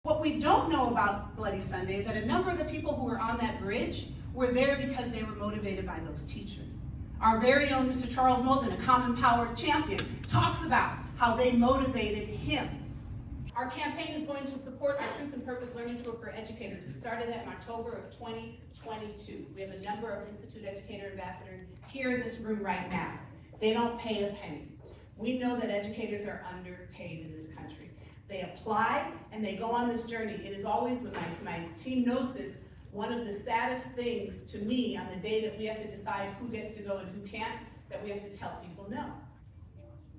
What we don't know about Bloody Sunday is that a number of the people who were on that bridge were there because they were motivated by those teachers. Our very own Mr. Charles Molden, a Common Power champion, talks about how they motivated him. Our campaign is going to support our Truth and Purpose Learning Tour for educators. We started that in October of 2022. We have a number of Institute Educator Ambassadors here in this room right now. They don't pay a penny. We know that educators are underpaid in this country. They apply and they go on this journey. It is always, when my team knows this, one of the saddest things to me on the day that we have to decide who gets to go and who can't, that we have to tell people no.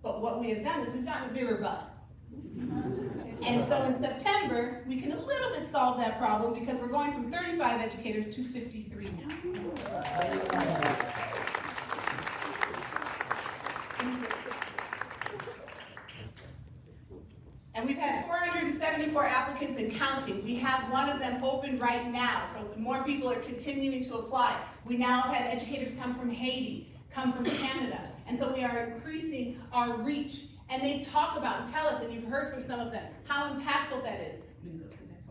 But what we have done is we've gotten a bigger bus. And so in September, we can a little bit solve that problem because we're going from 35 educators to 53 now. And we've had 474 applicants and counting. We have one of them open right now, so more people are continuing to apply. We now have had educators come from Haiti, come from Canada, and so we are increasing our reach. And they talk about and tell us, and you've heard from some of them, how impactful that is.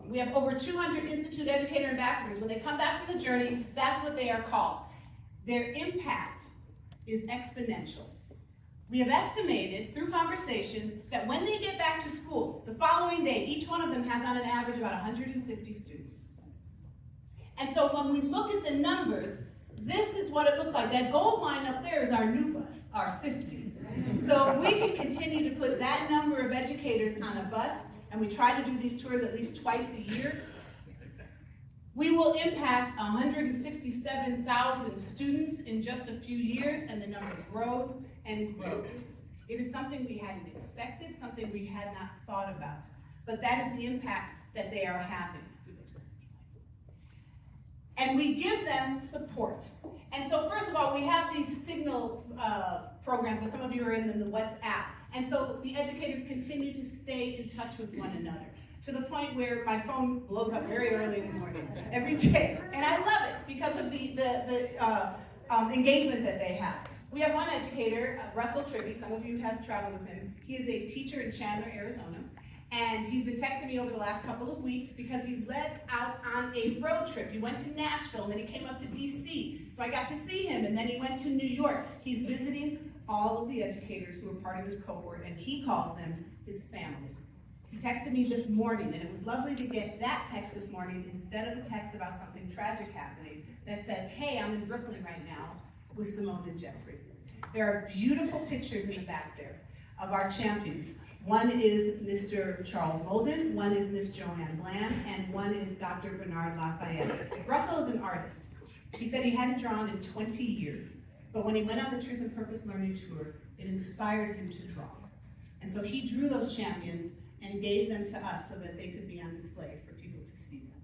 We have over 200 Institute Educator Ambassadors. When they come back from the journey, that's what they are called. Their impact is exponential. We have estimated through conversations that when they get back to school, the following day, each one of them has on an average about 150 students. And so when we look at the numbers, this is what it looks like. That gold line up there is our new bus, our 50. So if we can continue to put that number of educators on a bus, and we try to do these tours at least twice a year, we will impact 167,000 students in just a few years, and the number grows and grows. It is something we hadn't expected, something we had not thought about, but that is the impact that they are having. And we give them support. And so first of all, we have these signal programs that some of you are in the WhatsApp. And so the educators continue to stay in touch with one another, to the point where my phone blows up very early in the morning, every day. And I love it because of the engagement that they have. We have one educator, Russell Tribby, some of you have traveled with him. He is a teacher in Chandler, Arizona. And he's been texting me over the last couple of weeks because he led out on a road trip. He went to Nashville, and then he came up to DC. So I got to see him, and then he went to New York. He's visiting all of the educators who are part of his cohort, and he calls them his family. He texted me this morning, and it was lovely to get that text this morning instead of a text about something tragic happening that says, hey, I'm in Brooklyn right now with Simone and Jeffrey. There are beautiful pictures in the back there of our champions. One is Mr. Charles Molden, one is Miss Joanne Bland, and one is Dr. Bernard Lafayette. Russell is an artist. He said he hadn't drawn in 20 years, but when he went on the Truth and Purpose Learning Tour, it inspired him to draw. And so he drew those champions and gave them to us so that they could be on display for people to see them.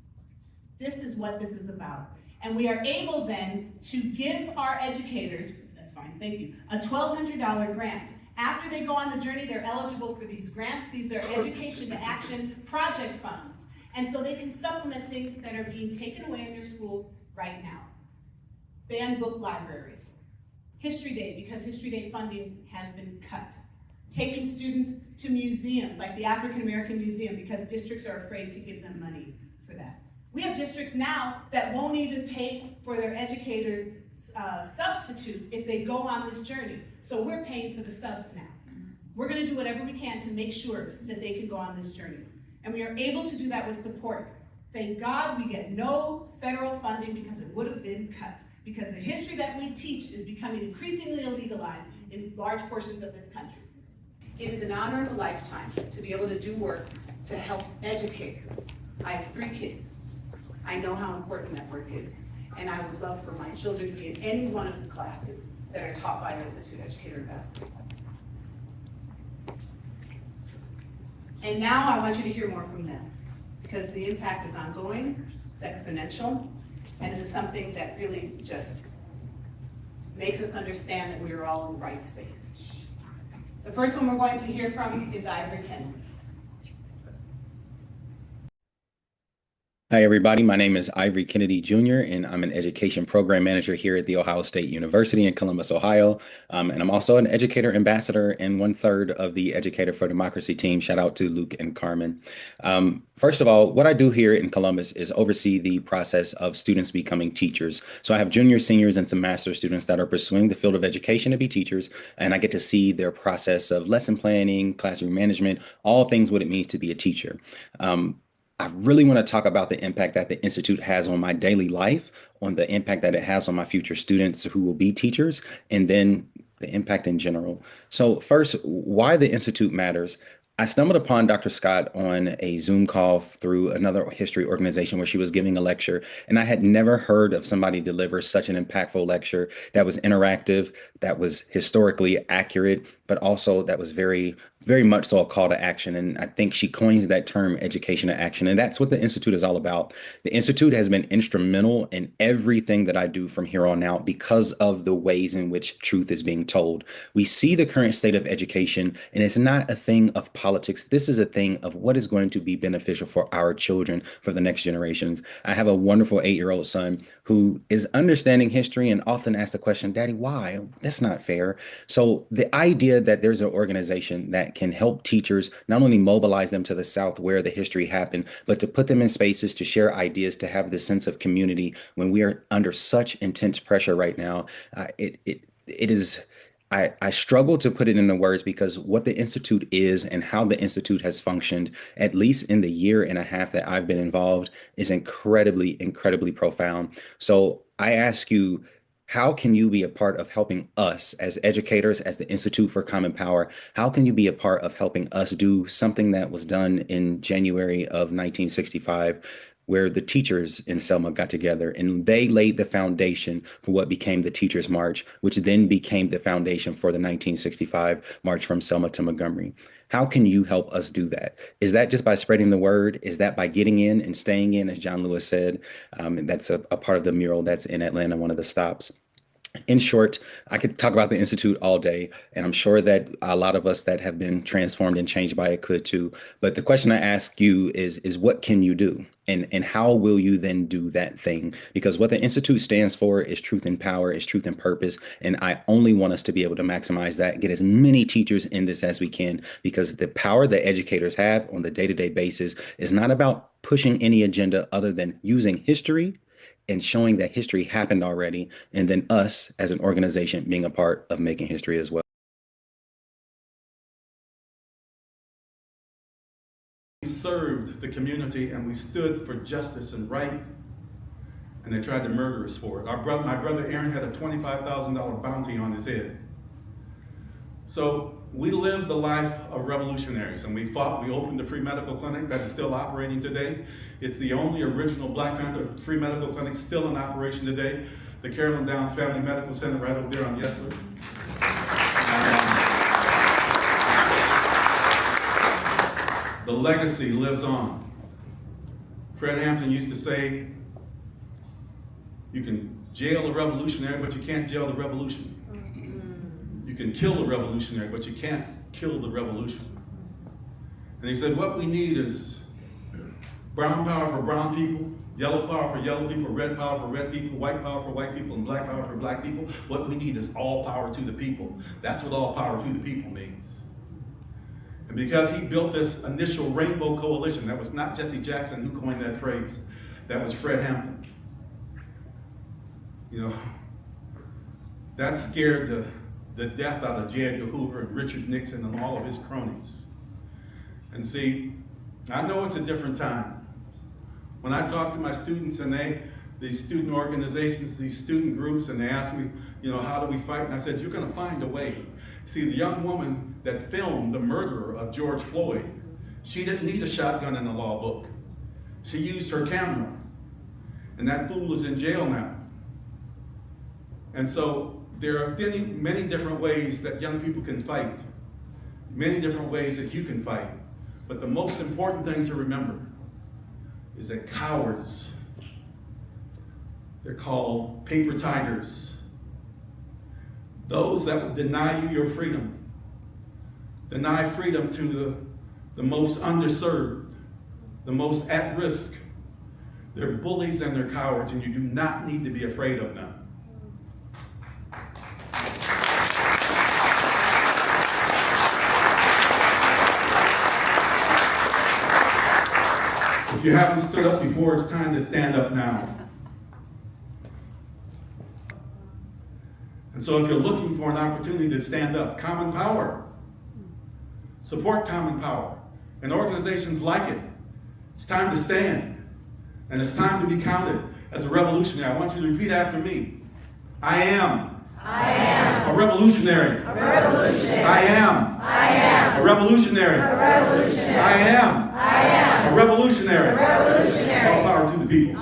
This is what this is about. And we are able then to give our educators, that's fine, thank you, a $1,200 grant. After they go on the journey, they're eligible for these grants. These are Education to Action project funds. And so they can supplement things that are being taken away in their schools right now. Banned book libraries. History Day, because History Day funding has been cut. Taking students to museums, like the African American Museum, because districts are afraid to give them money for that. We have districts now that won't even pay for their educators' substitute if they go on this journey. So we're paying for the subs now. We're going to do whatever we can to make sure that they can go on this journey. And we are able to do that with support. Thank God we get no federal funding because it would have been cut. Because the history that we teach is becoming increasingly illegalized in large portions of this country. It is an honor of a lifetime to be able to do work to help educators. I have 3 kids. I know how important that work is. And I would love for my children to be in any one of the classes that are taught by our Institute Educator Ambassadors. And now I want you to hear more from them, because the impact is ongoing, it's exponential, and it is something that really just makes us understand that we are all in the right space. The first one we're going to hear from is Ivory Kenley. Hi, everybody. My name is Ivory Kennedy Jr., and I'm an education program manager here at The Ohio State University in Columbus, Ohio. And I'm also an educator ambassador and one-third of the Educator for Democracy team. Shout out to Luke and Carmen. First of all, what I do here in Columbus is oversee the process of students becoming teachers. So I have juniors, seniors, and some master students that are pursuing the field of education to be teachers, and I get to see their process of lesson planning, classroom management, all things what it means to be a teacher. I really want to talk about the impact that the Institute has on my daily life, on the impact that it has on my future students who will be teachers, and then the impact in general. So, first, why the Institute matters. I stumbled upon Dr. Scott on a Zoom call through another history organization where she was giving a lecture, and I had never heard of somebody deliver such an impactful lecture that was interactive, that was historically accurate, but also that was very much so a call to action. And I think she coins that term education to action. And that's what the Institute is all about. The Institute has been instrumental in everything that I do from here on out because of the ways in which truth is being told. We see the current state of education, and it's not a thing of politics. This is a thing of what is going to be beneficial for our children, for the next generations. I have a wonderful 8-year-old son who is understanding history and often asks the question, Daddy, why? That's not fair. So the idea that there's an organization that can help teachers not only mobilize them to the South where the history happened, but to put them in spaces to share ideas, to have this sense of community when we are under such intense pressure right now. It is. I struggle to put it into words because what the Institute is and how the Institute has functioned, at least in the year and a half that I've been involved, is incredibly profound. So I ask you, how can you be a part of helping us as educators, as the Institute for Common Power? How can you be a part of helping us do something that was done in January of 1965, where the teachers in Selma got together and they laid the foundation for what became the Teachers March, which then became the foundation for the 1965 March from Selma to Montgomery? How can you help us do that? Is that just by spreading the word? Is that by getting in and staying in, as John Lewis said? And that's a part of the mural that's in Atlanta, one of the stops. In short, I could talk about the Institute all day, and I'm sure that a lot of us that have been transformed and changed by it could too. But the question I ask you is what can you do? And how will you then do that thing? Because what the Institute stands for is truth and power, is truth and purpose. And I only want us to be able to maximize that, get as many teachers in this as we can, because the power that educators have on the day-to-day basis is not about pushing any agenda other than using history and showing that history happened already, and then us as an organization being a part of making history as well. We served the community and we stood for justice and right, and they tried to murder us for it. My brother Aaron had a $25,000 bounty on his head. So we lived the life of revolutionaries, and we fought. We opened the free medical clinic that is still operating today. It's the only original Black Panther free medical clinic still in operation today. The Carolyn Downs Family Medical Center right over there on Yesler. The legacy lives on. Fred Hampton used to say, you can jail a revolutionary, but you can't jail the revolution. You can kill a revolutionary, but you can't kill the revolution. And he said, what we need is brown power for brown people, yellow power for yellow people, red power for red people, white power for white people, and black power for black people. What we need is all power to the people. That's what all power to the people means. And because he built this initial rainbow coalition, that was not Jesse Jackson who coined that phrase, that was Fred Hampton. You know, that scared the death out of J. Edgar Hoover and Richard Nixon and all of his cronies. And see, I know it's a different time. When I talk to my students and these student organizations, these student groups, and they ask me, you know, how do we fight? And I said, you're gonna find a way. See, the young woman that filmed the murderer of George Floyd, she didn't need a shotgun in the law book. She used her camera. And that fool is in jail now. And so there are many different ways that young people can fight, many different ways that you can fight. But the most important thing to remember is that cowards, they're called paper tigers. Those that would deny you your freedom, deny freedom to the most underserved, the most at risk, They're bullies and they're cowards, and you do not need to be afraid of them. If you haven't stood up before, it's time to stand up now. And so if you're looking for an opportunity to stand up, Common Power. Support Common Power and organizations like it. It's time to stand. And it's time to be counted as a revolutionary. I want you to repeat after me. I am a revolutionary. A revolutionary. I am a revolutionary. A revolutionary. I am a revolutionary. A revolutionary. All power to the people.